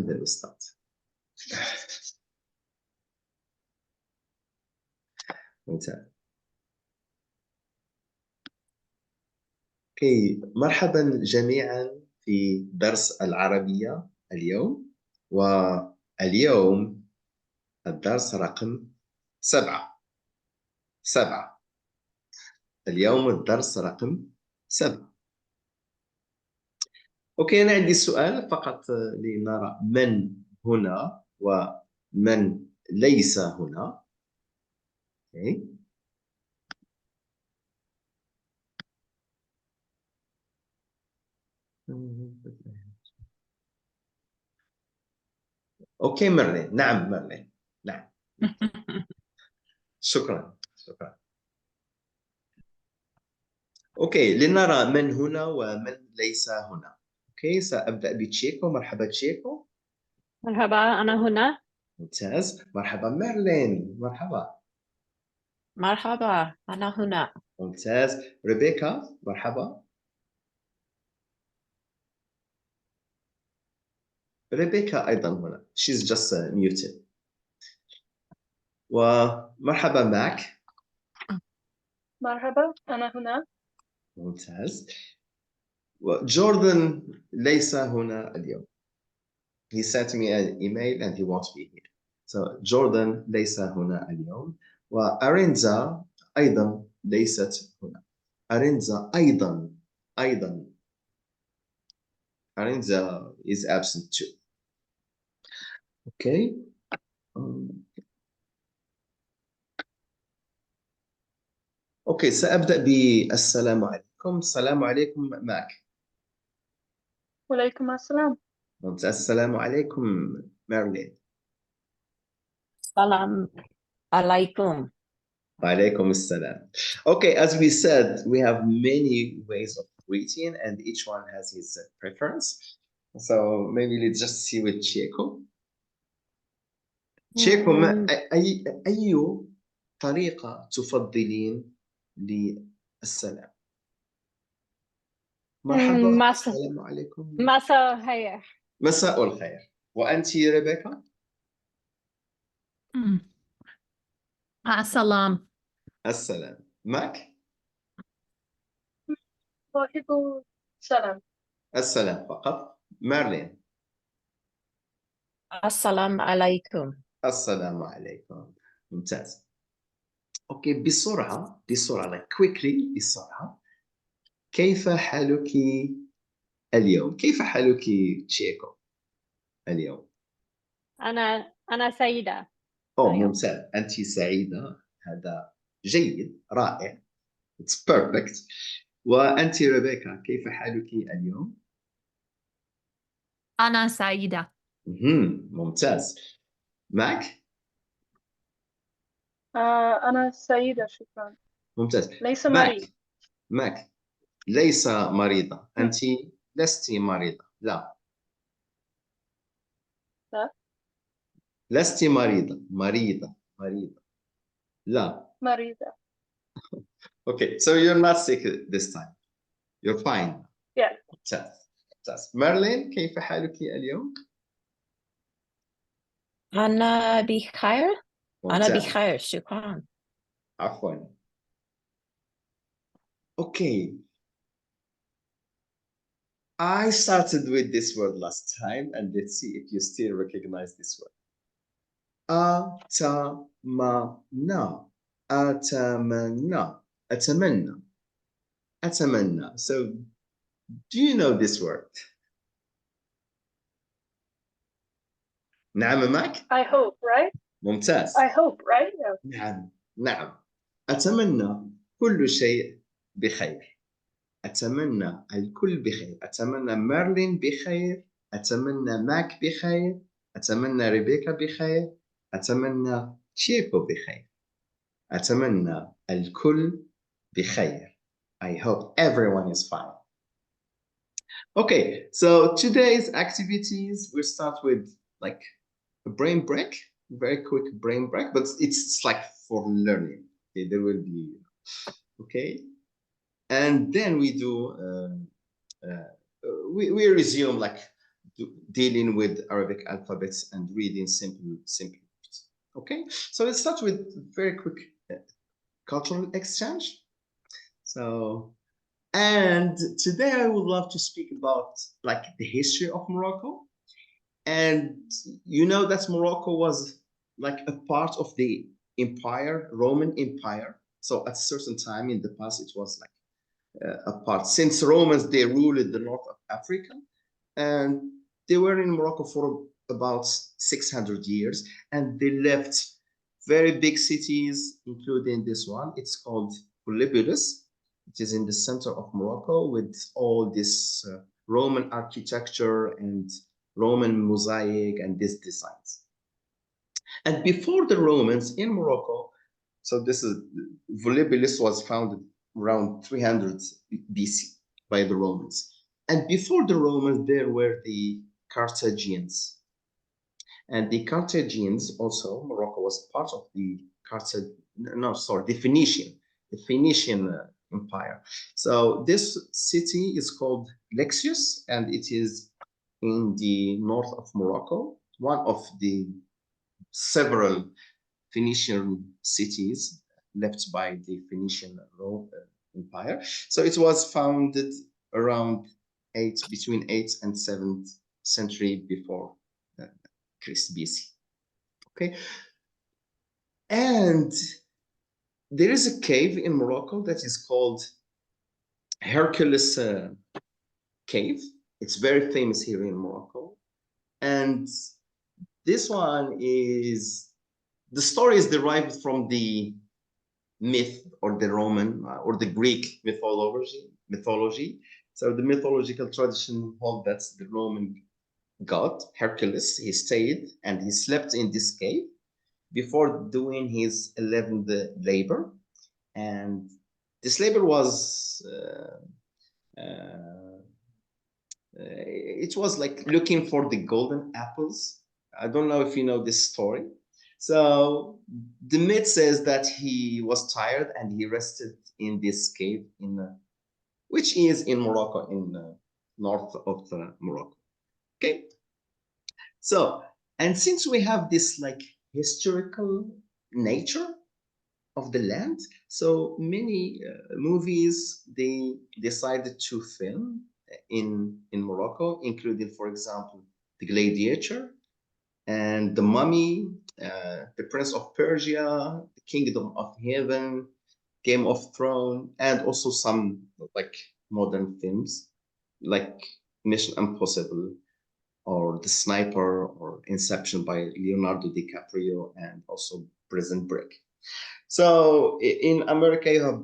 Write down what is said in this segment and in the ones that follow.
تفضل الأستاذ. ممتاز. اوكي، مرحبا جميعا في درس العربية اليوم، واليوم الدرس رقم 7. اليوم الدرس رقم 7. اوكي، أنا عندي سؤال فقط لنرى من هنا ومن ليس هنا. اوكي. اوكي ميرلين، نعم ميرلين، نعم. شكرا. اوكي، لنرى من هنا ومن ليس هنا. اوكي، سأبدأ بتشيكو. مرحبا تشيكو. مرحبا، أنا هنا. ممتاز. مرحبا ميرلين. مرحبا. مرحبا، أنا هنا. ممتاز. ريبيكا. مرحبا. ريبيكا أيضا هنا. She's just muted. ومرحبا ماك. مرحبا، أنا هنا. ممتاز. وجوردن ليس هنا اليوم. He sent me an email and he won't be here. So Jordan ليس هنا اليوم. وأرينزا أيضا ليست هنا. أرينزا أيضا أرينزا is absent too. Okay. Okay, سأبدأ بالسلام عليكم. السلام عليكم ماك. وعليكم السلام. السلام عليكم مارلين. السلام عليكم. وعليكم السلام. Okay, as we said, we have many ways of greeting and each one has his preference. So maybe let's just see with Chieko. Chieko, أي طريقة تفضلين للسلام؟ مرحبا. السلام عليكم. مساء الخير. مساء الخير. وأنت ريبيكا؟ السلام. السلام. ماك؟ وعليكم السلام. السلام فقط. مارلين؟ السلام عليكم. السلام عليكم. ممتاز. اوكي، بسرعة like quickly بسرعة. كيف حالك اليوم؟ كيف حالك تشيكو اليوم؟ أنا سعيدة. ممتاز. أنت سعيدة، هذا جيد، رائع. It's perfect. وأنت ريبيكا كيف حالك اليوم؟ أنا سعيدة. ممتاز. ماك؟ أنا سعيدة، شكرا. ممتاز. ليس مريض. ماك ليس مريضة. أنت لست مريضة. لا. لست مريضة. لا. مريضة. Okay, so you're not sick this time. You're fine. Yeah. ممتاز. مارلين كيف حالك اليوم؟ أنا بخير. ممتاز. أنا بخير، شكرا. عفوا. Okay. I started with this word last time and let's see if you still recognize this word. أتمنى. So do you know this word? نعم ماك؟ I hope, right? ممتاز. I hope, right? Yeah. نعم. أتمنى كل شيء بخير. أتمنى الكل بخير. أتمنى مارلين بخير. أتمنى ماك بخير. أتمنى ريبيكا بخير. أتمنى تشيكو بخير. أتمنى الكل بخير. I hope everyone is fine. Okay, so today's activities, we start with like a brain break, very quick brain break, but it's like for learning. Okay, there will be, okay, and then we do we resume like dealing with Arabic alphabets and reading simple words. Okay, so let's start with very quick cultural exchange. So, and today I would love to speak about like the history of Morocco. And you know that Morocco was like a part of the empire, Roman Empire. So at a certain time in the past, it was like a part. Since Romans, they ruled the north of Africa, and they were in Morocco for about 600 years, and they left very big cities, including this one. It's called Polypolis. It is in the center of Morocco with all this Roman architecture and Roman mosaic and these designs. And before the Romans in Morocco, so this is Volubilis was founded around 300 BC by the Romans. And before the Romans, there were the Carthaginians. And the Carthaginians also, Morocco was part of the the Phoenician Empire. So this city is called Lexius, and it is in the north of Morocco, one of the several Phoenician cities left by the Phoenician Empire. So it was founded around between 8th and 7th century before Christ BC. Okay, and there is a cave in Morocco that is called Hercules Cave. It's very famous here in Morocco, and this one is, the story is derived from the myth or the Roman or the Greek mythology. So the mythological tradition holds that the Roman god Hercules, he stayed and he slept in this cave before doing his 11th labor, and this labor was it was like looking for the golden apples. I don't know if you know this story. So the myth says that he was tired and he rested in this cave which is in Morocco, in north of Morocco. Okay. So, and since we have this like historical nature of the land, so many movies, they decided to film in Morocco, including, for example, The Gladiator and The Mummy, The Prince of Persia, The Kingdom of Heaven, Game of Thrones, and also some like modern films like Mission Impossible or The Sniper or Inception by Leonardo DiCaprio, and also Prison Break. So in America, you have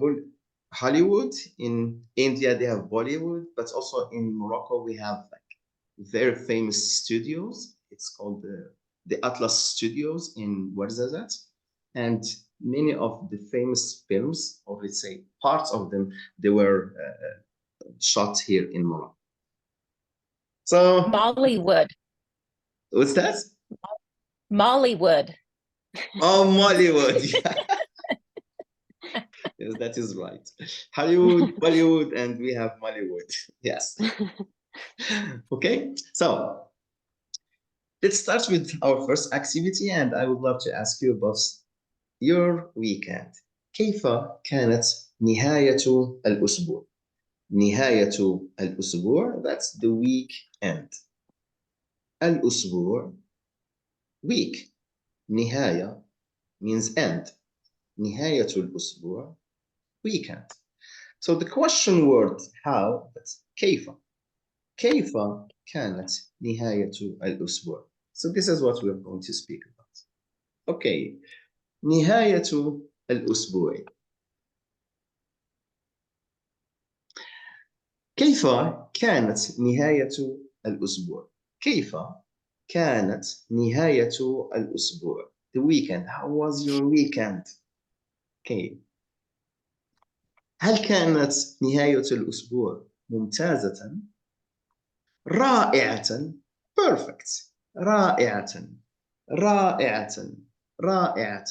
Hollywood. In India, they have Bollywood, but also in Morocco, we have like very famous studios. It's called the Atlas Studios in Ouarzazate. And many of the famous films, or let's say parts of them, they were shot here in Morocco. So Mollywood. what's that? Mollywood. Oh, Mollywood. Yes, that is right. Hollywood, Bollywood, and we have Mollywood. Yes. Okay, so let's start with our first activity, and I would love to ask you about your weekend. كيف كانت نهاية الأسبوع؟ نهاية الأسبوع, that's the weekend. الأسبوع, week. نهاية means end. نهاية الأسبوع, weekend. So the question word how, that's كيف. كيف كانت نهاية الأسبوع? So this is what we're going to speak about. Okay, نهاية الأسبوع. كيف كانت نهاية الأسبوع؟ كيف كانت نهاية الأسبوع? The weekend. How was your weekend? Okay. هل كانت نهاية الأسبوع ممتازة؟ رائعة. Perfect. رائعة. رائعة. رائعة.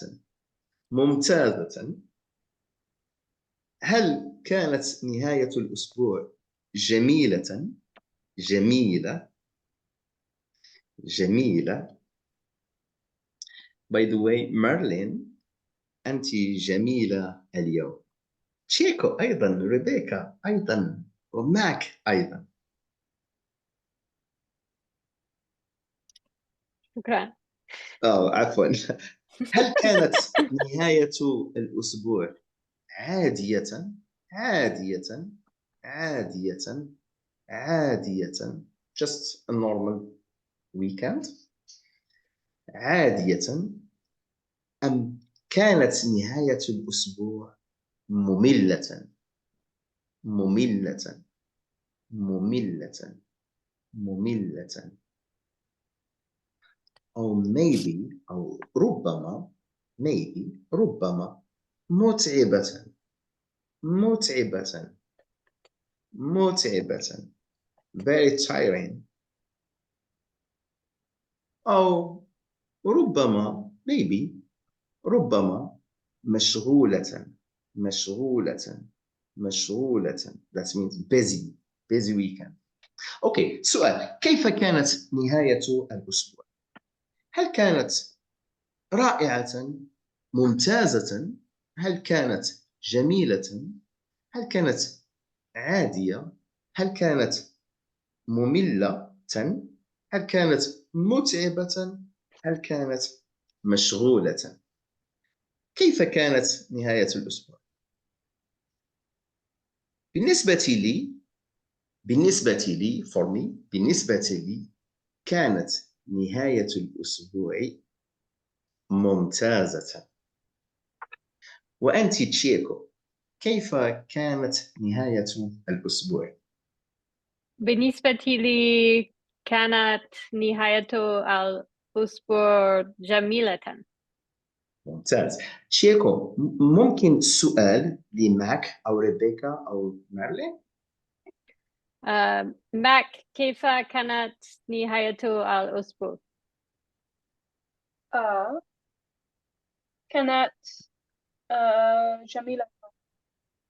ممتازة. هل كانت نهاية الأسبوع جميلة؟ جميلة. جميلة. By the way, Merlin أنت جميلة اليوم. تشيكو أيضا، ريبيكا أيضا، وماك أيضا. شكرا. عفوا. هل كانت نهاية الأسبوع عادية عادية عادية عادية just a normal weekend عادية، أم كانت نهاية الأسبوع مملة مملة مملة مملة، أو maybe أو ربما maybe ربما متعبة متعبة متعبة very tiring، أو ربما maybe ربما مشغولة مشغولة مشغولة that means busy busy weekend. أوكي، سؤال: كيف كانت نهاية الأسبوع؟ هل كانت رائعة ممتازة؟ هل كانت جميلة؟ هل كانت عادية؟ هل كانت مملة؟ هل كانت متعبة؟ هل كانت مشغولة؟ كيف كانت نهاية الأسبوع؟ بالنسبة لي for me بالنسبة لي كانت نهاية الأسبوع ممتازة. وأنت تشيكو، كيف كانت نهاية الأسبوع؟ بالنسبة لي كانت نهاية الأسبوع جميلة. ممتاز. تشيكو، ممكن سؤال لماك أو ريبيكا أو مارلين؟ ماك، كيف كانت نهاية الأسبوع؟ كانت جميلة.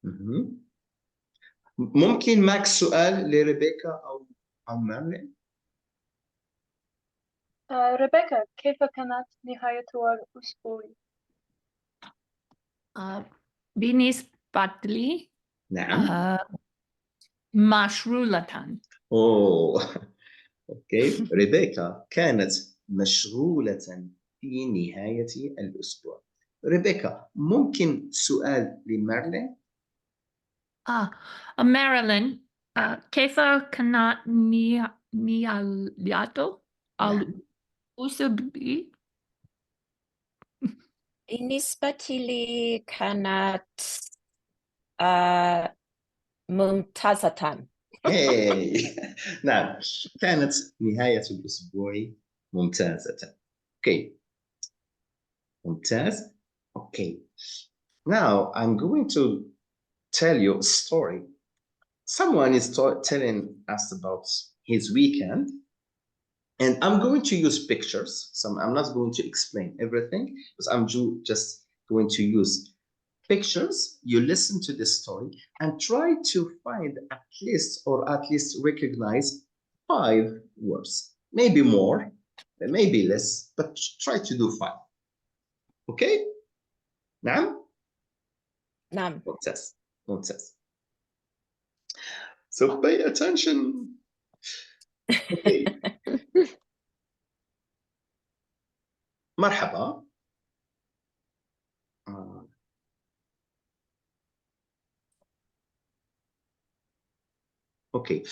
مهم. ممكن ماك سؤال لريبيكا أو مارلين؟ ريبيكا، كيف كانت نهاية الأسبوع؟ بالنسبة لي نعم. مشغولة. أوه. أوكي، ريبيكا كانت مشغولة في نهاية الأسبوع. ريبيكا، ممكن سؤال لمارلين؟ ماريلين، كيف كانت نهاية الأسبوع؟ بالنسبة لي كانت ممتازة. هاي. نعم، كانت نهاية الأسبوع ممتازة. أوكي، ممتاز. أوكي. Now I'm going to tell you a story. Someone is telling us about his weekend, and I'm going to use pictures. So I'm not going to explain everything, because I'm just going to use pictures. You listen to the story and try to find at least recognize 5 words, maybe more, maybe less, but try to do 5. Okay? نعم؟ نعم. ممتاز ممتاز. So pay attention. Okay. مرحبا. اوكي.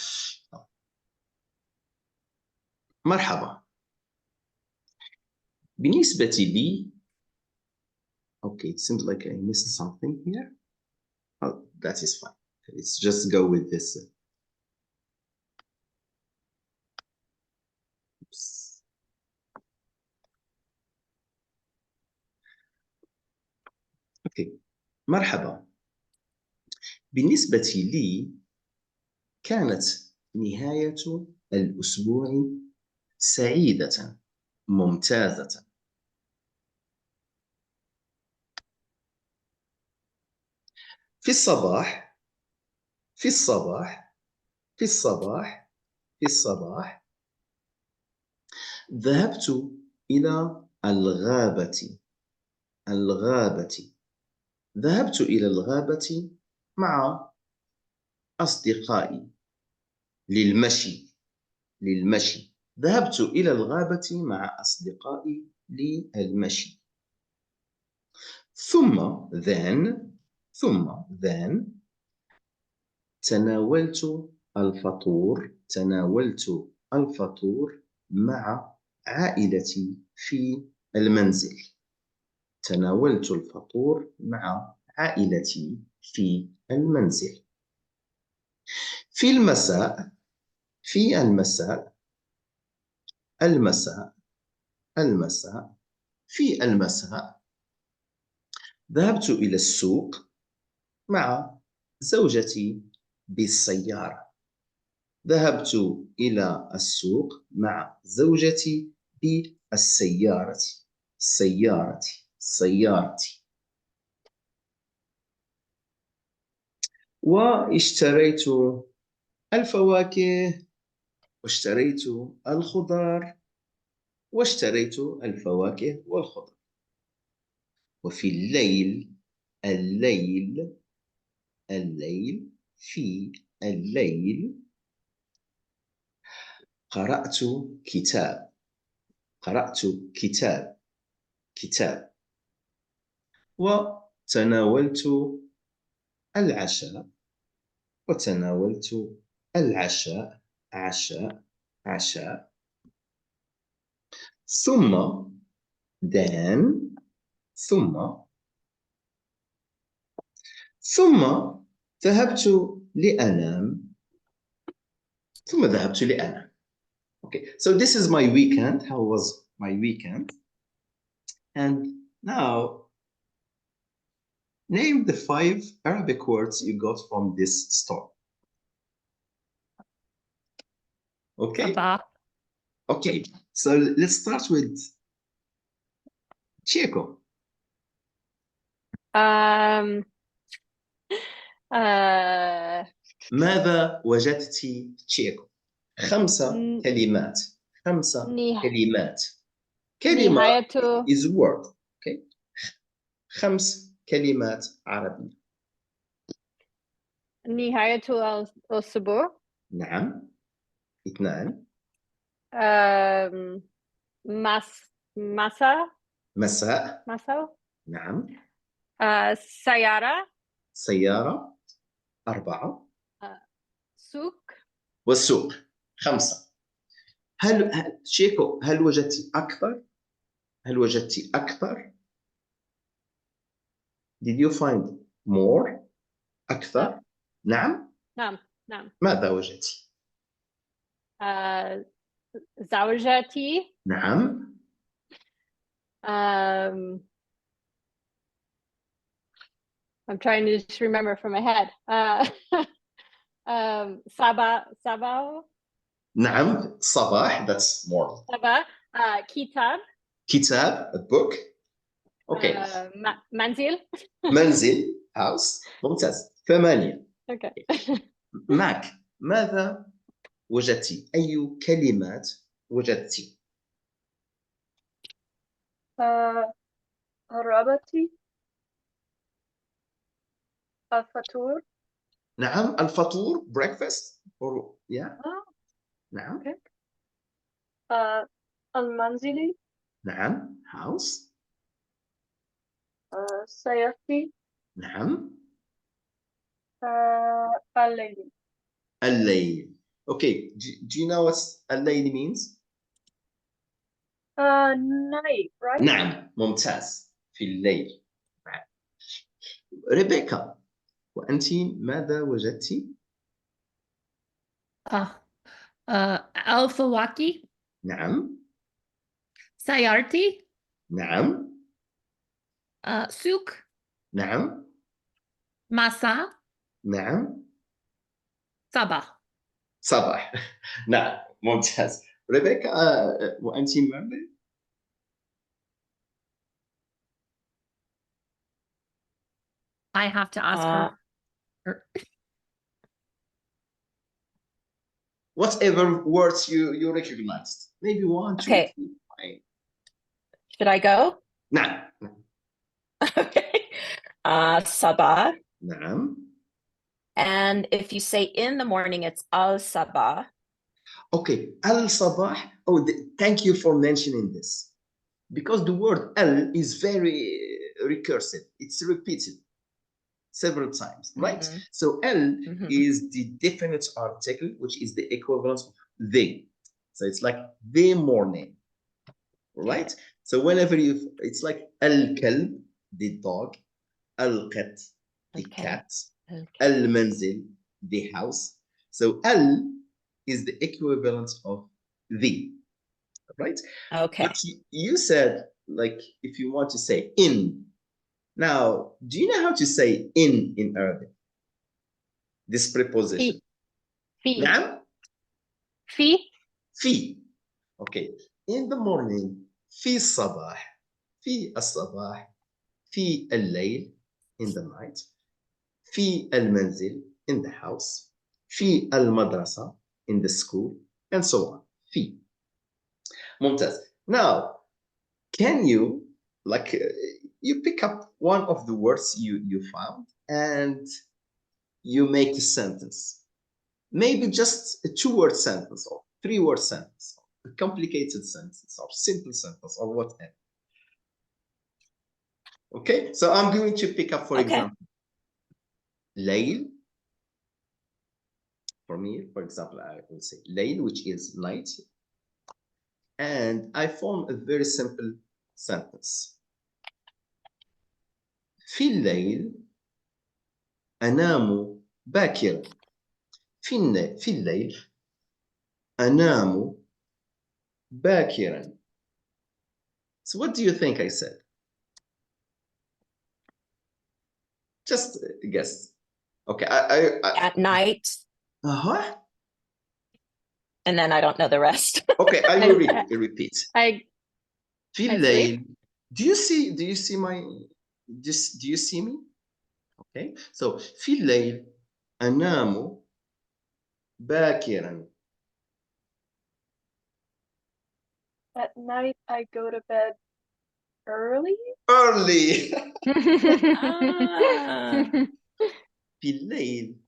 مرحبا. بالنسبة لي. Okay, it seems like I missed something here. Oh, that is fine. Let's just go with this. Oops. Okay. مرحبا. بالنسبة لي كانت نهاية الأسبوع سعيدة ممتازة. في الصباح في الصباح في الصباح في الصباح ذهبت إلى الغابة. الغابة. ذهبت إلى الغابة مع أصدقائي للمشي. للمشي. ذهبت إلى الغابة مع أصدقائي للمشي. ثم تناولت الفطور مع عائلتي في المنزل. تناولت الفطور مع عائلتي في المنزل. في المساء ذهبت إلى السوق مع زوجتي بالسيارة. ذهبت إلى السوق مع زوجتي بالسيارة. سيارتي. واشتريت الفواكه واشتريت الخضار واشتريت الفواكه والخضار. وفي الليل قرأت كتاب وتناولت العشاء عشاء. ثم ذهبت لأنام. Okay, so this is my weekend. How was my weekend? And now, name the 5 Arabic words you got from this story. Okay. صباح. Okay, so let's start with Chieko. ماذا وجدت تشيكو؟ 5 كلمات. 5 كلمات. كلمة نهاية is word. Okay. 5 كلمات عربية. نهاية الأسبوع. نعم. 2. مساء. نعم. سيارة. 4. سوق. والسوق. 5. شيكو، هل وجدت أكثر؟ Did you find more؟ أكثر؟ نعم. ماذا وجدت؟ زوجتي. نعم. I'm trying to just remember from my head. صباح. نعم. صباح. That's more. صباح. كتاب. A book. Okay. منزل. House. ممتاز. 8. Okay. معك. ماذا وجدت؟ أي كلمات وجدت؟ قرابتي. الفطور. نعم. الفطور. Breakfast. Or yeah. نعم. Okay. المنزلي. نعم. House. سيارتي. نعم. الليل. Okay. Do you know what الليل means? night, right? نعم. ممتاز. في الليل. ريبيكا، وأنت ماذا وجدت؟ الفواكه. نعم. سيارتي. نعم. سوق. نعم. مساء. نعم. صباح. نعم. ممتاز. ريبيكا، وأنت ماذا؟ I have to ask her. Whatever words you recognized. Maybe 1, 2, Okay. 3. Fine. Should I go? نعم. Okay. Sabah. نعم. And if you say in the morning, it's al sabah. Okay, al-sabah. Oh, thank you for mentioning this. Because the word al is very recursive. It's repeated several times, right? Mhm. So al Mhm. is the definite article, which is the equivalent of the. So it's like the morning, right? So whenever it's like al-kalb, the dog, al-qat, the Okay. cat, Okay. al-manzil, the house. So al is the equivalent of the, right? Okay. But you said, like, if you want to say in. Now, do you know how to say in Arabic? This preposition. في نعم. في في. Okay. In the morning. في الصباح. في الصباح. في الليل. In the night. في المنزل. In the house. في المدرسة. In the school. And so on. في. ممتاز. Now, can you, like, you pick up one of the words you found and you make a sentence? Maybe just a 2-word sentence or 3-word sentence, or a complicated sentence or simple sentence or whatever. Okay, so I'm going to pick up, for Okay. example, Layl. For me, for example, I will say Layl, which is night. And I form a very simple sentence. في الليل أنام باكرا. في الليل أنام باكرا. So what do you think I said? Just guess. Okay, At night. uh-huh. And then I don't know the rest. Okay, I will repeat. I في I الليل. Do you see my do you see me? Okay, so في الليل أنام باكرا. At night, I go to bed early. Early. Ah. في الليل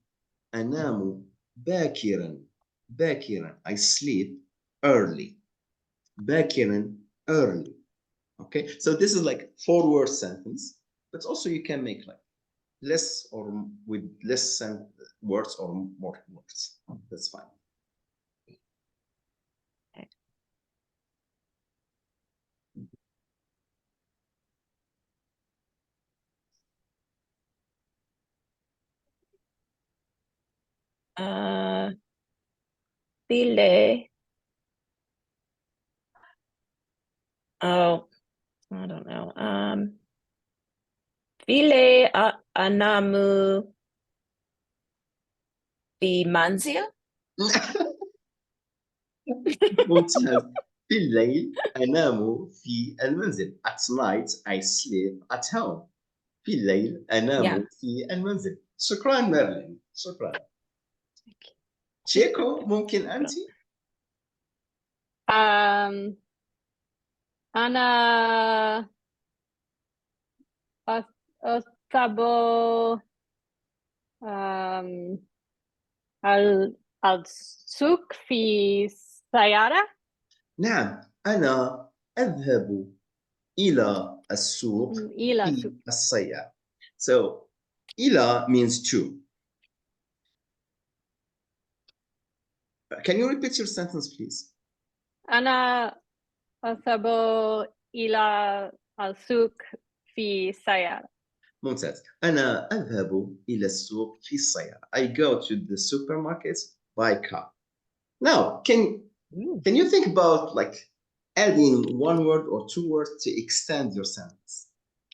أنام باكرا. باكرا. I sleep early. باكرا. Early. Okay, so this is like 4-word sentence, but also you can make like less or with less words or more words. That's fine. Bile. Oh, I don't know. Bile anamu bimanzia. ممتاز. في الليل أنام في المنزل. At night I sleep at home. في الليل أنام Yeah. في المنزل. شكرا مارلين. شكرا. تشيكو ممكن أنت؟ أنا أصحب السوق في سيارة. نعم، أنا أذهب إلى السوق إلى في السوق. السيارة. So, إلى means to. Can you repeat your sentence, please? أنا أذهب إلى السوق في سيارة. ممتاز. أنا أذهب إلى السوق في السيارة. I go to the supermarket by car. Now, can you think about like adding 1 word or 2 words to extend your sentence?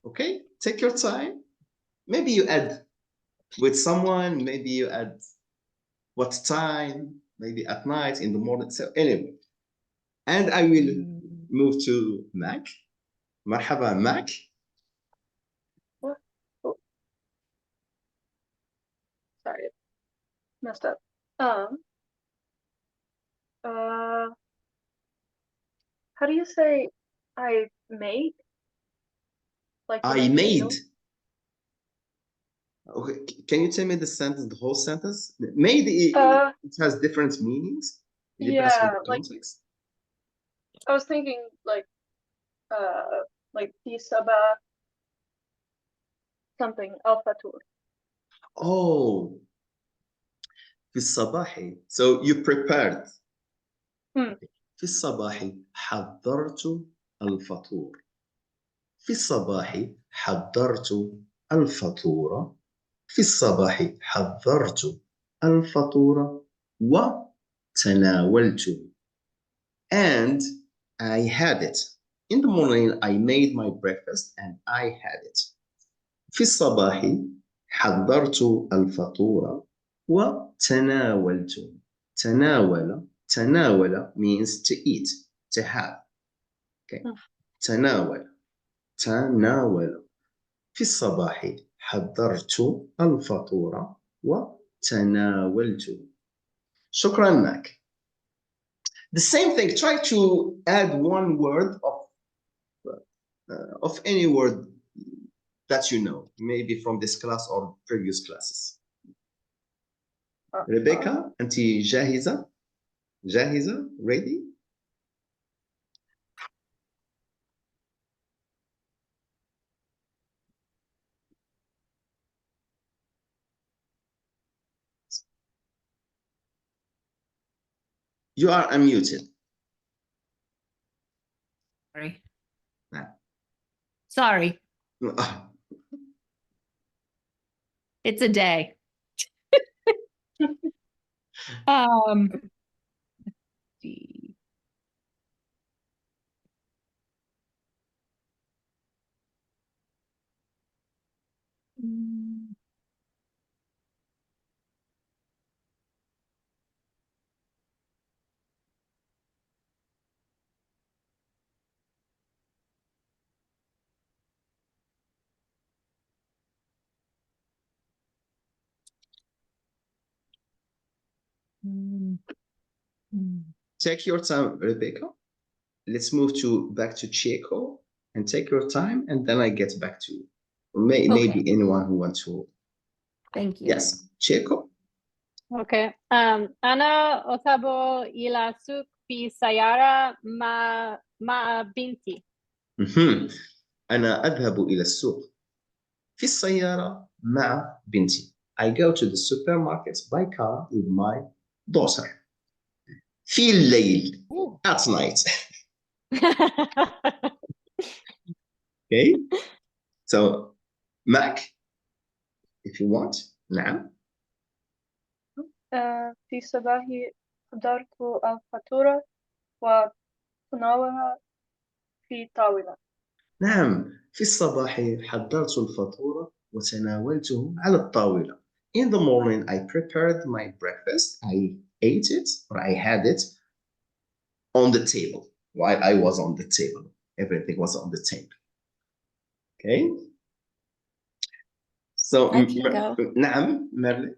Okay, take your time. Maybe you add with someone, maybe you add what time, maybe at night, in the morning. So anyway, and I will move to Mac. مرحبا Mac. What? Oh. Sorry, messed up. Uh, How do you say I made? Like to I make a meal? made. Okay, can you tell me the sentence, the whole sentence? Made, it has different meanings. It depends on Yeah, the like context. I was thinking like في صباح something الفطور. Oh, في الصباح. So you prepared. Hmm. في الصباح حضرت الفطور. في الصباح حضرت الفطور. في الصباح حضرت الفطور وتناولت. And I had it. In the morning, I made my breakfast and I had it. في الصباح حضرت الفطور وتناولت. تناول means to eat, to have. Okay. تناول. في الصباح حضرت الفطور وتناولت. شكرا ماك. The same thing, try to add one word of any word that you know, maybe from this class or previous classes. Rebecca, أنت جاهزة؟ جاهزة? Ready? You are unmuted. Sorry. Nah. Sorry. It's a day. Let's see. Mm, mm, mm. Take your time, Rebecca. Let's move back to Checo and take your time, and then I get back to you. Maybe anyone who wants to. Thank you. Yes, Checo. Okay. أنا أذهب إلى السوق في سيارة مع بنتي. أنا أذهب إلى السوق في السيارة مع بنتي. I go to the supermarket by car with my daughter. في الليل. At night. Okay. So, Mac, if you want, نعم. في صباح حضرت الفطور وتناولها في طاولة. نعم، في الصباح حضرت الفطور وتناولته على الطاولة. In the morning, I prepared my breakfast. I ate it, or I had it on the table while I was on the table. Everything was on the table. Okay. So, I can go. نعم, Merle.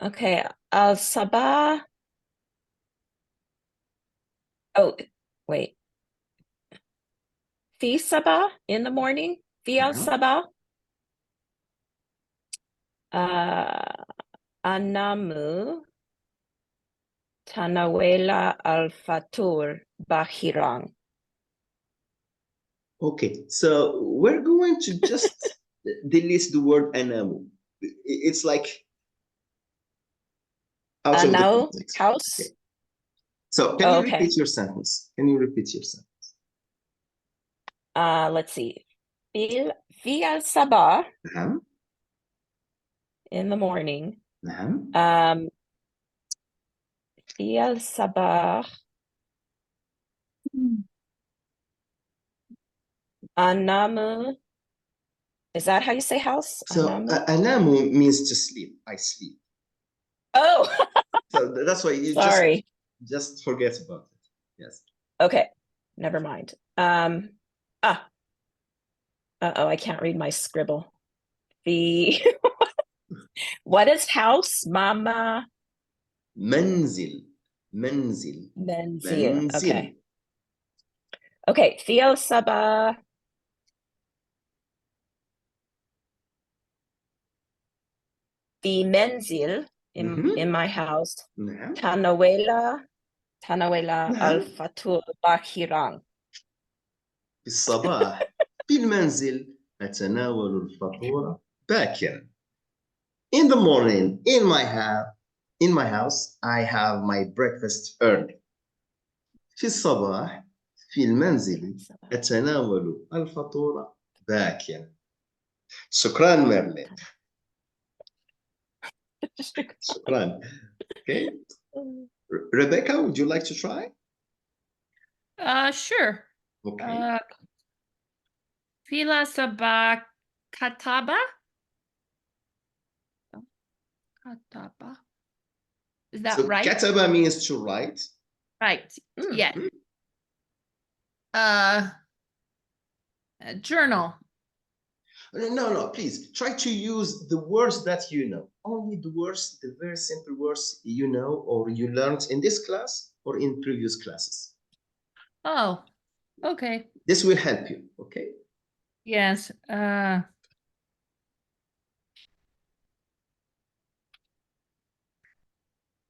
Okay. Sabah. Oh, wait. Fi Sabah in the morning. Fi al Yeah. Sabah. Anamu Tanawela al Fatur Bahirang. Okay, so we're going to just delete the word anamu. It's like out of the Anao context. house. Okay. So can you Okay. repeat your sentence? Can you repeat your sentence? Let's see. Fi al Sabah نعم. in the morning. نعم. Fi al Sabah. Anamu. Is that how you say house? So Anamu? anamu means to sleep. I sleep. Oh, So that's why you sorry. just forget about it. Yes. Okay, never mind. Uh-oh, I can't read my scribble. What is house? Mama. منزل. منزل. Menzil. Okay. Okay, في الصباح في منزل in my house نعم تناول نعم. الفطور باكرا. في الصباح في المنزل أتناول الفطور باكرا. In the morning, in my house, I have my breakfast early. في الصباح في المنزل أتناول الفطور باكرا. شكرا ميرلين. شكرا. Okay. Rebecca, would you like to try? Sure. Okay. Fila sabah kataba. Kataba. Is that So right? kataba means to write. Right. Mm, Yeah. mm. A journal. No, please try to use the words that you know. Only the words, the very simple words you know or you learned in this class or in previous classes. Oh, okay. This will help you, okay? Yes.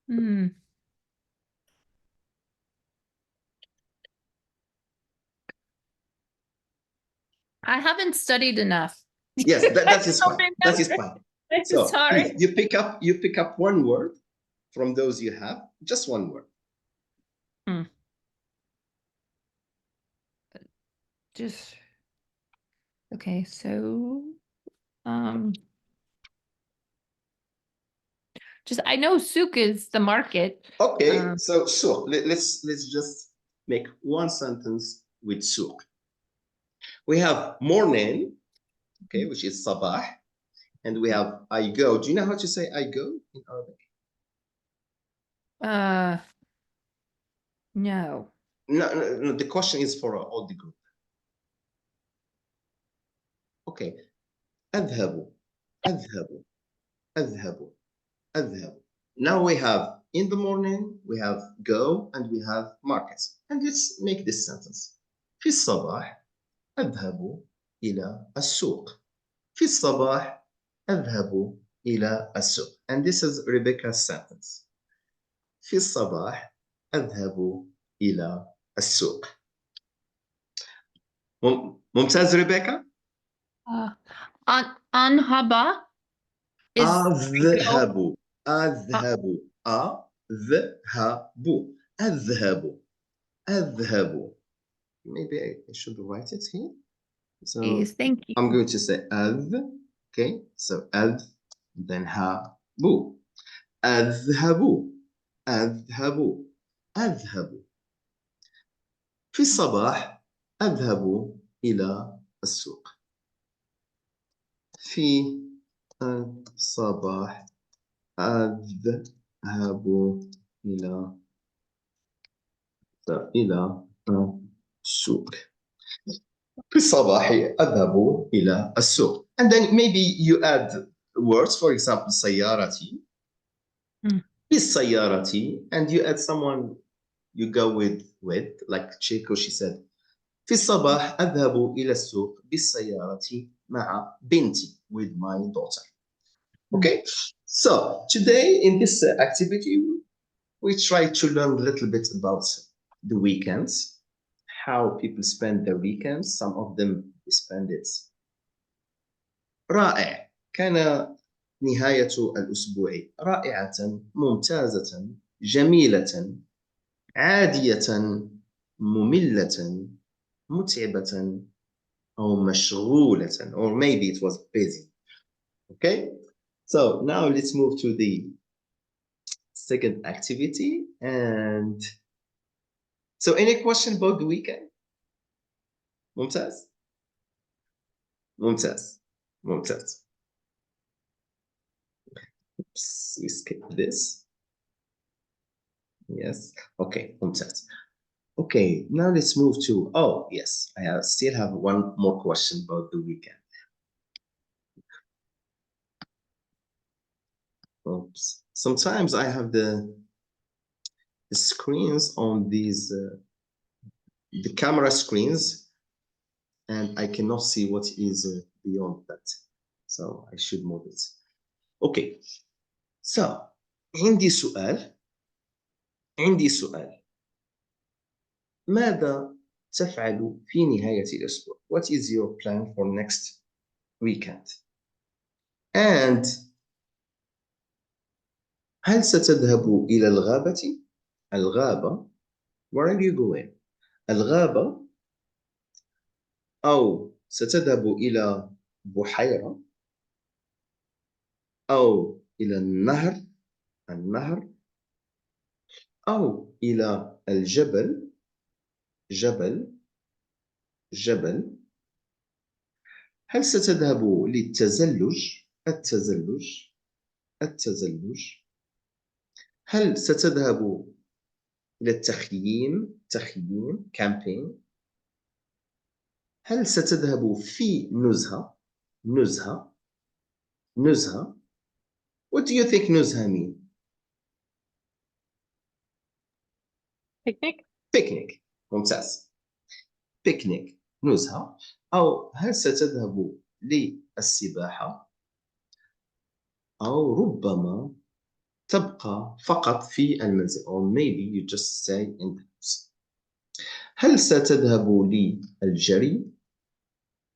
Hmm. I haven't studied enough. Yes, that is I don't fine. That is remember. fine. I'm So sorry. please, you pick up one word from those you have, just one word. Just okay, so just I know souk is the market. Okay, so souk. Let's just make one sentence with souk. We have morning, okay, which is sabah, and we have I go. Do you know how to say I go in Arabic? No. No, the question is for all the group. Okay. أذهب أذهب أذهب أذهب. Now we have in the morning, we have go, and we have market. And let's make this sentence. في الصباح أذهب إلى السوق. في الصباح أذهب إلى السوق. And this is Rebecca's sentence. في الصباح أذهب إلى السوق. ممتاز ريبيكا؟ Anhaba is أذهب أذهب أذهب أذهب أذهب. Maybe I should write it here. So is thank you. I'm going to say أذ. Okay, so أذ, then هابو. أذهب أذهب أذهب. في الصباح أذهب إلى السوق. في الصباح أذهب إلى السوق. في الصباح أذهب إلى السوق. And then maybe you add words, for example, سيارتي. بالسيارة, and you add someone you go with, like Chico, she said. في الصباح أذهب إلى السوق بالسيارة مع بنتي, with my daughter. Okay, so today in this activity, we try to learn a little bit about the weekends, how people spend their weekends. Some of them spend it. رائع. كان نهاية الأسبوع رائعة ممتازة جميلة عادية مملة متعبة أو مشغولة, or maybe it was busy. Okay, so now let's move to the second activity. And so any question about the weekend? ممتاز ممتاز ممتاز. Oops, we skip this. Yes, okay, ممتاز. Okay, now let's move to, oh yes, I still have one more question about the weekend. Oops. Sometimes I have the screens on these the camera screens and I cannot see what is beyond that. So I should move it. Okay. So عندي سؤال. ماذا تفعل في نهاية الأسبوع? What is your plan for next weekend? And هل ستذهب إلى الغابة؟ الغابة. Where are you going? الغابة أو ستذهب إلى بحيرة أو إلى النهر أو إلى الجبل جبل. هل ستذهب للتزلج؟ التزلج. هل ستذهب إلى التخييم camping؟ هل ستذهب في نزهة؟ What do you think نزهة mean? Picnic? Picnic. ممتاز. Picnic. نزهة. أو هل ستذهب للسباحة؟ أو ربما تبقى فقط في المنزل. Or maybe you just stay in the house. هل ستذهب للجري؟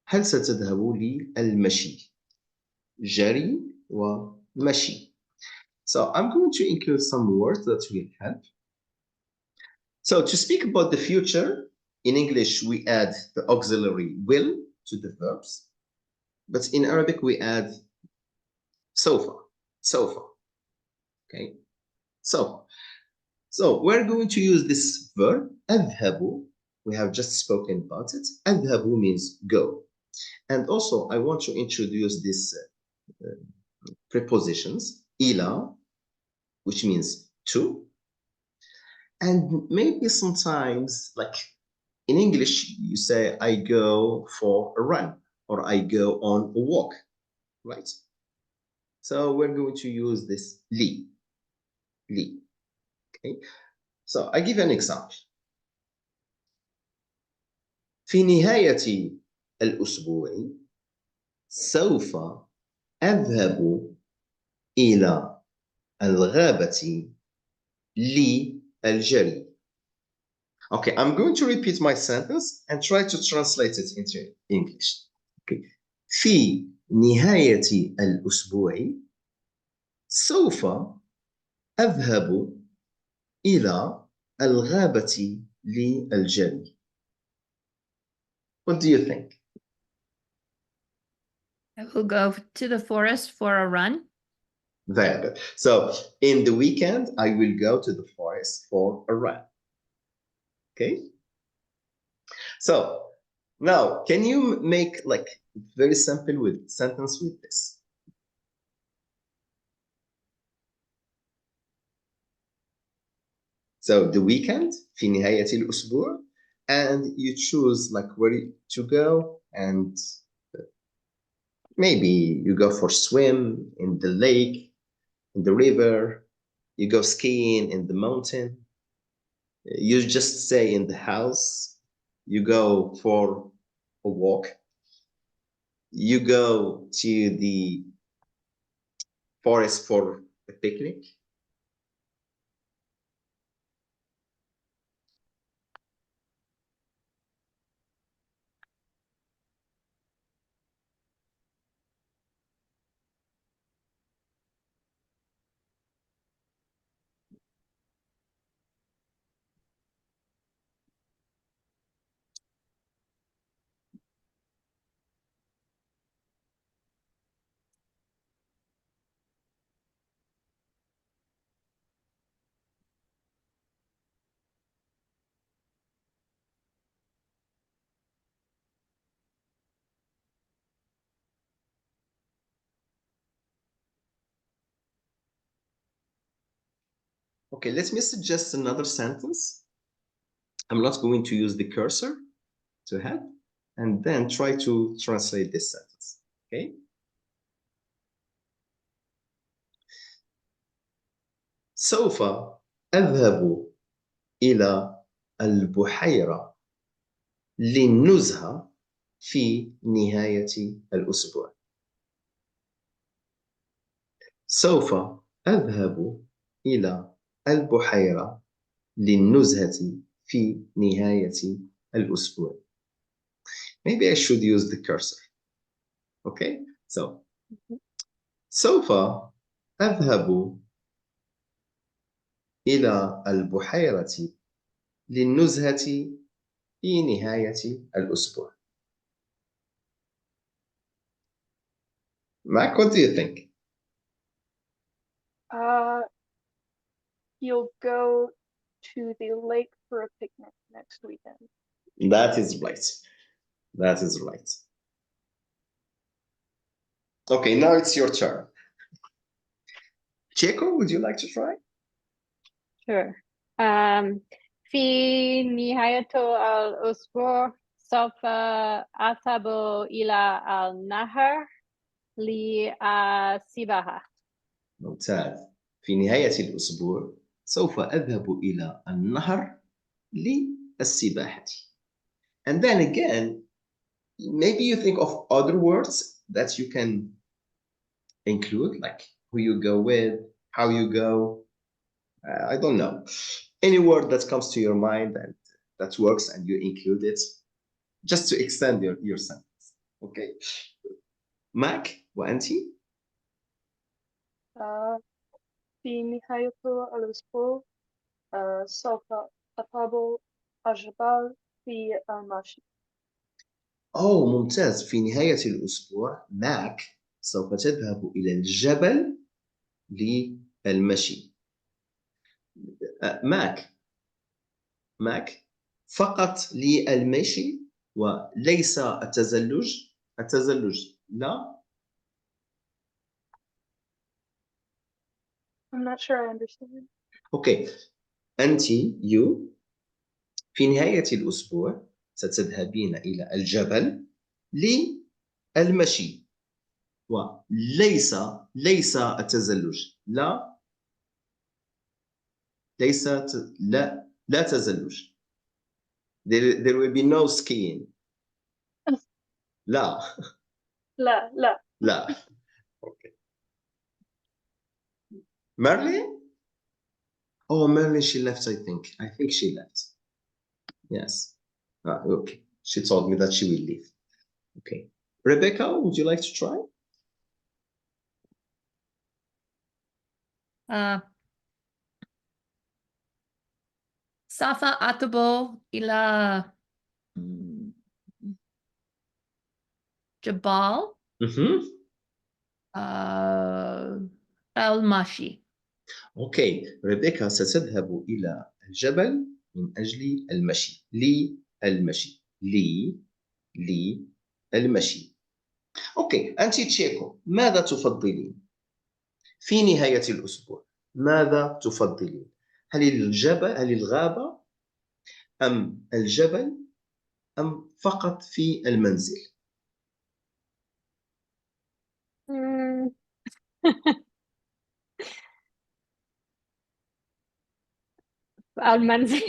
هل ستذهب للمشي؟ جري ومشي. So I'm going to include some words that will help. So to speak about the future, in English we add the auxiliary will to the verbs, but in Arabic we add sofa. Okay, so we're going to use this verb أذهب. We have just spoken about it. أذهب means go. And also I want to introduce these prepositions. إلى, which means to. And maybe sometimes, like in English, you say, I go for a run or I go on a walk, right? So we're going to use this li. Okay. So I give an example. في نهاية الأسبوع سوف أذهب إلى الغابة للجري. Okay, I'm going to repeat my sentence and try to translate it into English. Okay. في نهاية الأسبوع سوف أذهب إلى الغابة للجري. What do you think? I will go to the forest for a run. Very good. So in the weekend, I will go to the forest for a run. Okay. So now, can you make like very simple with sentence with this? So the weekend, في نهاية الأسبوع, and you choose like where to go, and maybe you go for swim in the lake, in the river, you go skiing in the mountain, you just stay in the house, you go for a walk, you go to the forest for a picnic. Okay, let me suggest another sentence. I'm not going to use the cursor to help, and then try to translate this sentence, okay? سوف أذهب إلى البحيرة للنزهة في نهاية الأسبوع. سوف أذهب إلى البحيرة للنزهة في نهاية الأسبوع. Maybe I should use the cursor. Okay, so سوف أذهب إلى البحيرة للنزهة في نهاية الأسبوع. Mac, what do you think? You'll go to the lake for a picnic next weekend. That is right. That is right. Okay, now it's your turn. Checo, would you like to try? Sure. في نهاية الأسبوع سوف أذهب إلى النهر للسباحة. ممتاز. في نهاية الأسبوع سوف أذهب إلى النهر للسباحة. And then again, maybe you think of other words that you can include, like who you go with, how you go. I don't know. Any word that comes to your mind and that works and you include it just to extend your sentence. Okay. Mac, وأنت؟ في نهاية الأسبوع سوف أذهب الجبال في المشي. أوه ممتاز. في نهاية الأسبوع ماك سوف تذهب إلى الجبل للمشي. ماك فقط للمشي وليس التزلج. التزلج لا. I'm not sure I understand. أوكي. أنت you في نهاية الأسبوع ستذهبين إلى الجبل للمشي وليس التزلج لا. لا تزلج. There will be no skiing. لا. لا. Okay. Marilyn? Oh, Marilyn, she left, I think. I think she left. Yes. Okay. She told me that she will leave. Okay. Rebecca, would you like to try? سوف أذهب إلى جبال المشي. اوكي ريبيكا ستذهب إلى الجبل من أجل المشي للمشي. اوكي أنت تشيكو ماذا تفضلين في نهاية الأسبوع؟ ماذا تفضلين؟ هل الغابة أم الجبل أم فقط في المنزل؟ المنزل.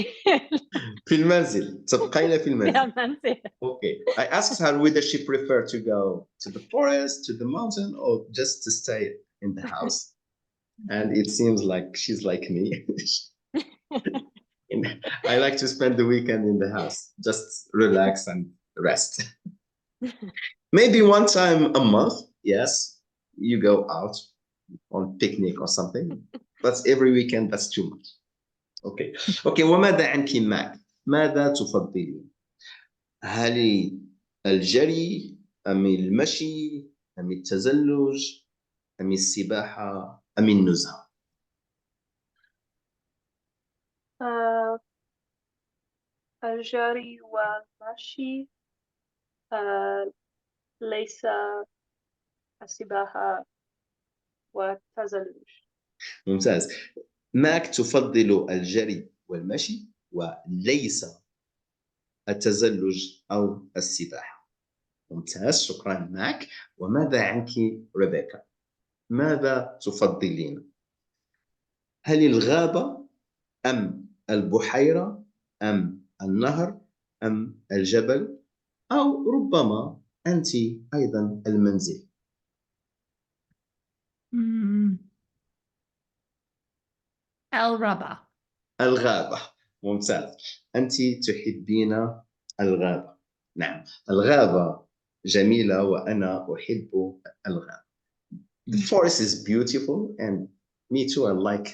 في المنزل. تبقين في المنزل. المنزل. Okay. I asked her whether she preferred to go to the forest, to the mountain, or just to stay in the house. And it seems like she's like me. I like to spend the weekend in the house, just relax and rest. Maybe one time a month, yes, you go out on picnic or something. But every weekend, that's too much. Okay. Okay. وماذا عنك معك؟ ماذا تفضلين؟ هل الجري أم المشي أم التزلج أم السباحة أم النزهة؟ الجري والمشي ليس السباحة والتزلج. ممتاز. ماك تفضل الجري والمشي وليس التزلج أو السباحة. ممتاز، شكرا ماك. وماذا عنك ريبيكا؟ ماذا تفضلين؟ هل الغابة أم البحيرة أم النهر أم الجبل أو ربما أنت أيضا المنزل. Mm. الربع. الغابة. ممتاز. أنت تحبين الغابة. نعم، الغابة جميلة وأنا أحب الغابة. The forest is beautiful and me too, I like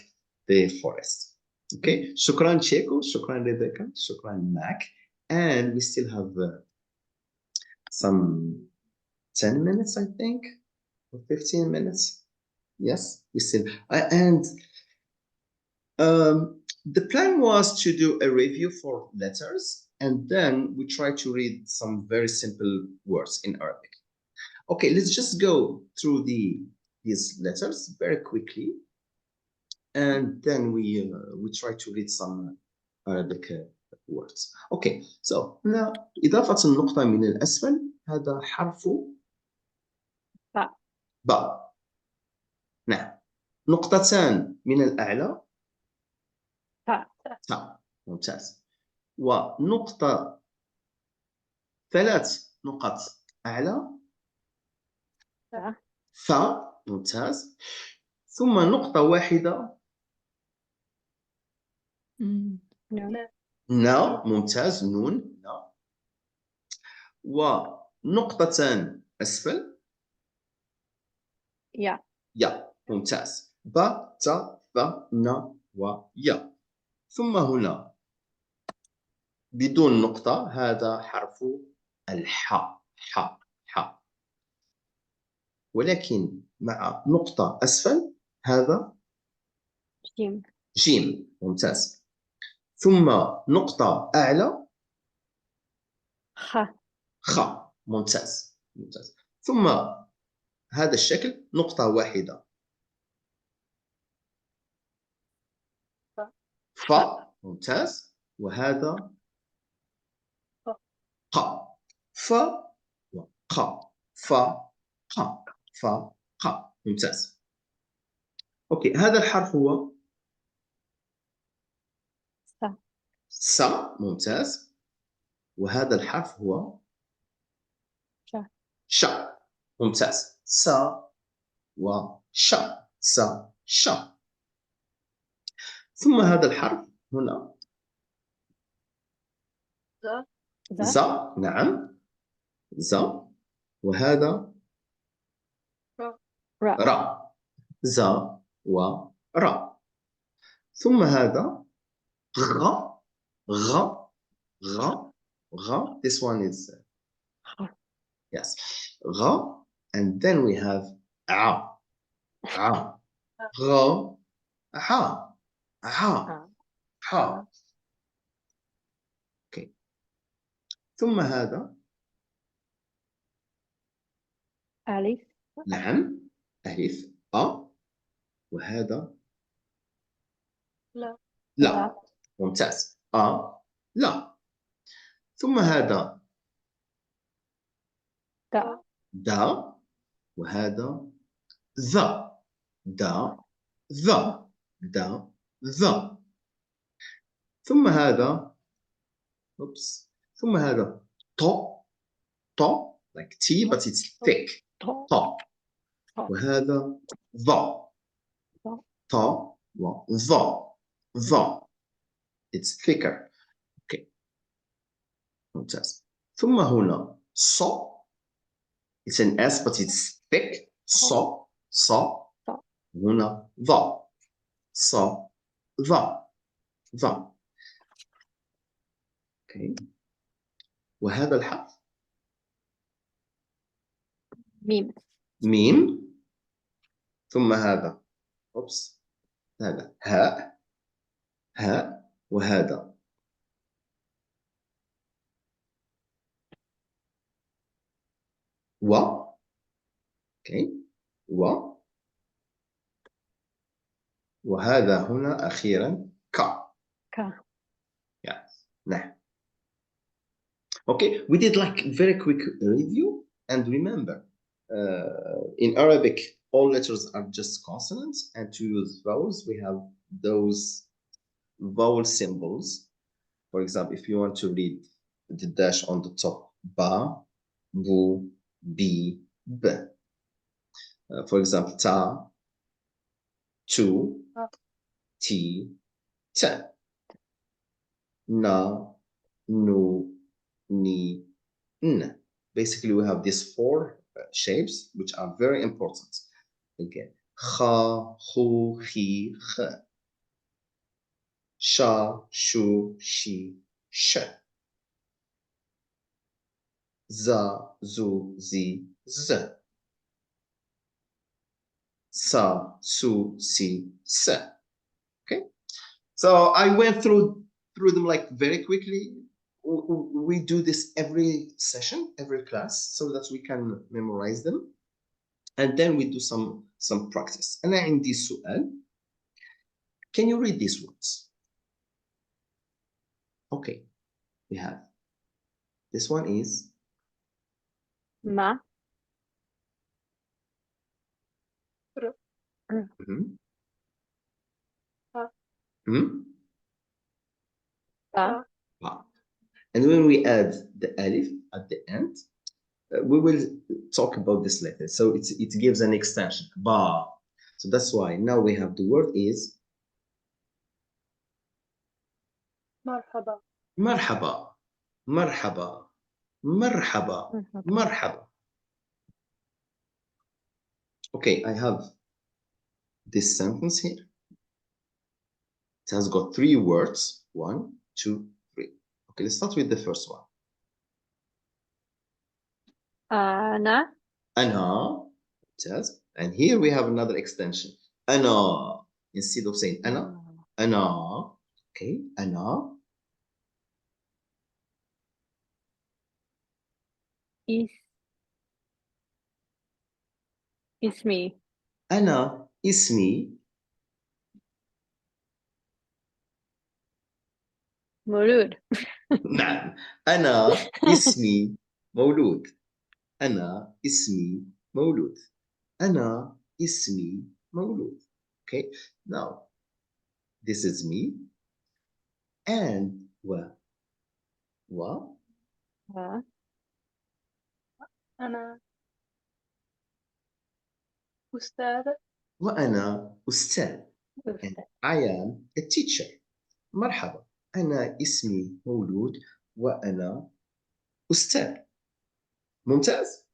the forest. Okay, شكرا تشيكو، شكرا ريبيكا، شكرا ماك. And we still have some 10 minutes, I think, or 15 minutes. Yes, we still. And the plan was to do a review for letters, and then we try to read some very simple words in Arabic. Okay, let's just go through these letters very quickly, and then we try to read some Arabic words. Okay, so هنا إضافة النقطة من الأسفل، هذا حرف باء. باء. نعم. نقطتان من الأعلى، تاء. تاء. ممتاز. ونقطة، 3 نقط أعلى، تاء. ثاء. ممتاز. ثم نقطة واحدة، Mm. نون. نا. ممتاز، نون، نا. ونقطتان أسفل، يا. يا. ممتاز. با، تا، ثا، نا، ويا. ثم هنا بدون نقطة، هذا حرف الحاء، حاء، حاء. ولكن مع نقطة أسفل، هذا جيم. جيم. ممتاز. ثم نقطة أعلى، خ. خاء. ممتاز، ممتاز. ثم هذا الشكل نقطة واحدة، فاء. ممتاز. وهذا قاء، فاء وقاء، فاء قاء، فاء قاء. ممتاز. اوكي، هذا الحرف هو س. سا. ممتاز. وهذا الحرف هو ش. شا. ممتاز. سا وشا، سا، شا. ثم هذا الحرف هنا ز. ز. زا. نعم، زا. وهذا را. را، زا ورا. ثم هذا غ، غ، غ، غ. This one is yes, غ. And then we have ع، ع، غ، ع، ع، ح. Okay. ثم هذا ألف. نعم، ألف، أ. وهذا لا. لا. ممتاز. أ، لا. ثم هذا داء. دا. وهذا ذا، دا، ذا، دا، ذا. ثم هذا oops. ثم هذا طو، طو like tea but it's thick. طو. طو. طو. وهذا ظا، طو. طو وظا، ظا. it's thicker. okay. ممتاز. ثم هنا ص. it's an S but it's thick. ص، ص. هنا ظا، ص، ظا، ظا. okay. وهذا الحرف ميم. ميم. ثم هذا أوبس، هذا هاء، هاء. وهذا و. اوكي، و. وهذا هنا أخيرا ك. ك. نعم. Okay, we did like very quick review, and remember, in Arabic, all letters are just consonants, and to use vowels, we have those vowel symbols. For example, if you want to read the dash on the top. Ba, bu, bi, b. For example, ta, tu, ti, ta. Na, nu, ni, n. Basically, we have these four shapes, which are very important. Again, kha, khu, khi, kh. Sha, shu, shi, sh. Za, zu, zi, z. Sa, su, si, se. Okay, so I went through them like very quickly. We do this every session, every class, so that we can memorize them, and then we do some practice. أنا عندي سؤال. Can you read these words? Okay, we have this one is Ma. mhm. Ah. Mhm. Ba. Ba. And when we add the alif at the end, we will talk about this later. So it gives an extension, ba. So that's why now we have the word is مرحبا. مرحبا, مرحبا, مرحبا, مرحبا. Okay, I have this sentence here. It has got 3 words. 1, 2, 3. Okay, let's start with the first one. أنا. أنا. It says, and here we have another extension. أنا. Instead of saying أنا, أنا. Okay, أنا. اسمي. أنا اسمي مولود. نعم. أنا اسمي مولود. أنا اسمي مولود. أنا اسمي مولود. Okay, now this is me. And و أنا أستاذ. وأنا أستاذ. And I am a teacher. مرحبا. أنا اسمي مولود وأنا أستاذ. ممتاز.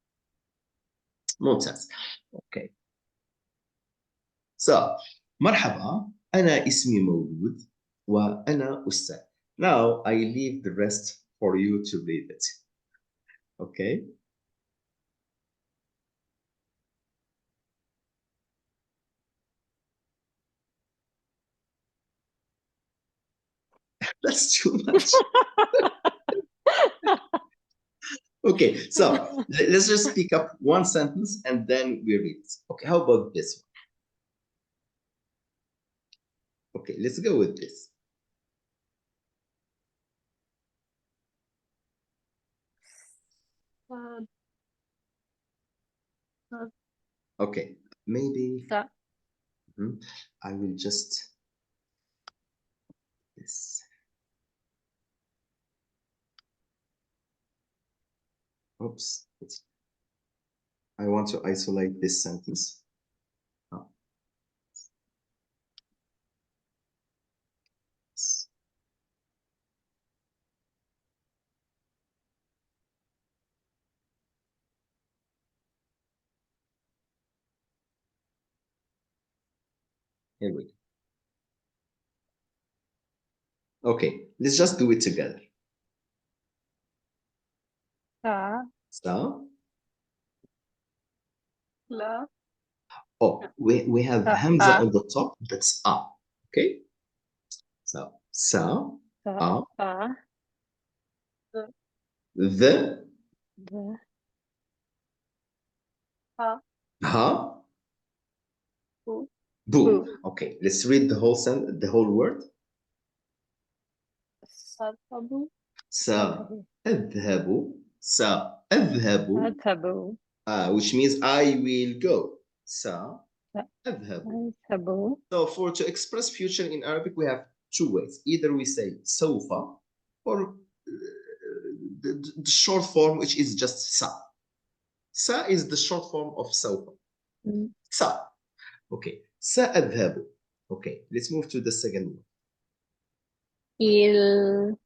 ممتاز. Okay. So مرحبا. أنا اسمي مولود وأنا أستاذ. Now I leave the rest for you to read it. Okay. That's too much. Okay, so let's just pick up one sentence and then we read it. Okay, how about this one? Okay, let's go with this. Okay, maybe I will just this. Oops, I want to isolate this sentence. Oh. Here we go. Okay, let's just do it together. So, لا. oh, we have Hamza on the top. That's a. Okay. So, a. The. Ha. Ha. Bu. Boo. Okay, let's read the whole word. أذهب. سأذهب. سأذهب. Which means I will go. سأذهب. So to express future in Arabic, we have 2 ways. Either we say سوف or the short form, which is just sa. Sa is the short form of سوف. Mm. Sa. Okay. سأذهب. Okay. Let's move to the second one. إلى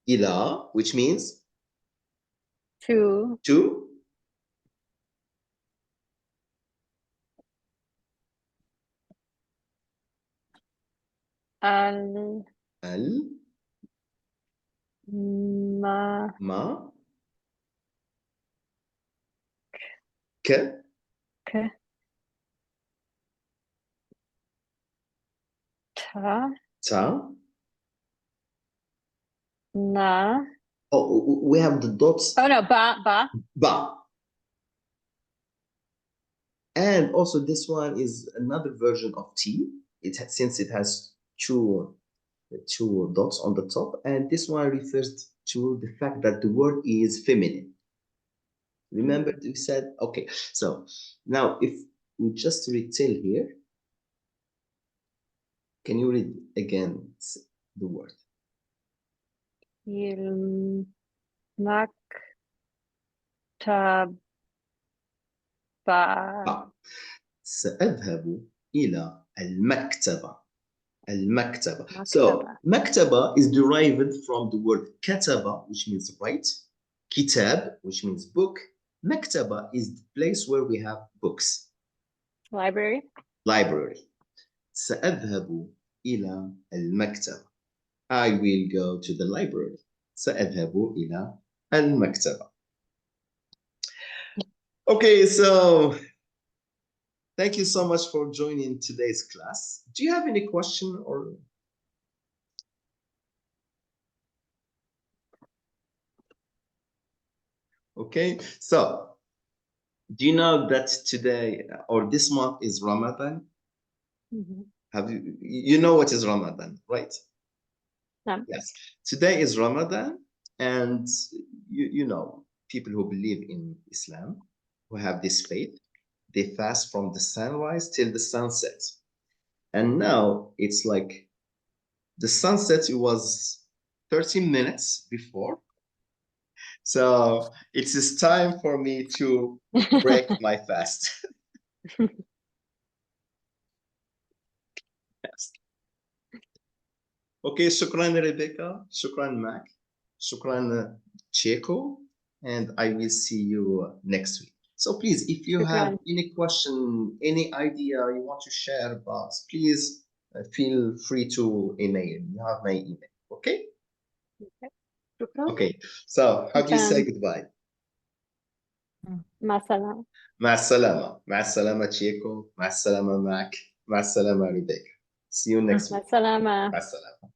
إلى, which means to to. ال ال ما ما ك ك تا تا. نا. Oh, we have the dots. Oh no, ba. Ba. And also this one is another version of T. Since it has two dots on the top, and this one refers to the fact that the word is feminine. Remember we said, okay, so now if we just retell here, can you read again the word? المكتبة. سأذهب إلى المكتبة. المكتبة. مكتبة. So مكتبة is derived from the word كتبة, which means write. كتاب, which means book. مكتبة is the place where we have books. Library. Library. سأذهب إلى المكتبة. I will go to the library. سأذهب إلى المكتبة. Okay, so thank you so much for joining today's class. Do you have any question or? Okay, so do you know that today or this month is Ramadan? Mm-hmm. Have you know what is Ramadan, right? No. Yes. Today is Ramadan, and you know, people who believe in Islam, who have this faith, they fast from the sunrise till the sunset. And now it's like the sunset, it was 13 minutes before. So it is time for me to break my fast. Yes. Okay, shukran Rebecca, shukran Mac, shukran Checo, and I will see you next week. So please, if you have Shukran. any question, any idea you want to share about us, please feel free to email. You have my email, okay? شكرا. Okay, so how do you say Shukran. goodbye? مع السلامة. مع السلامة. مع السلامة تشيكو. مع السلامة ماك. مع السلامة ريبيكا. See you next مع week. السلامة. مع السلامة.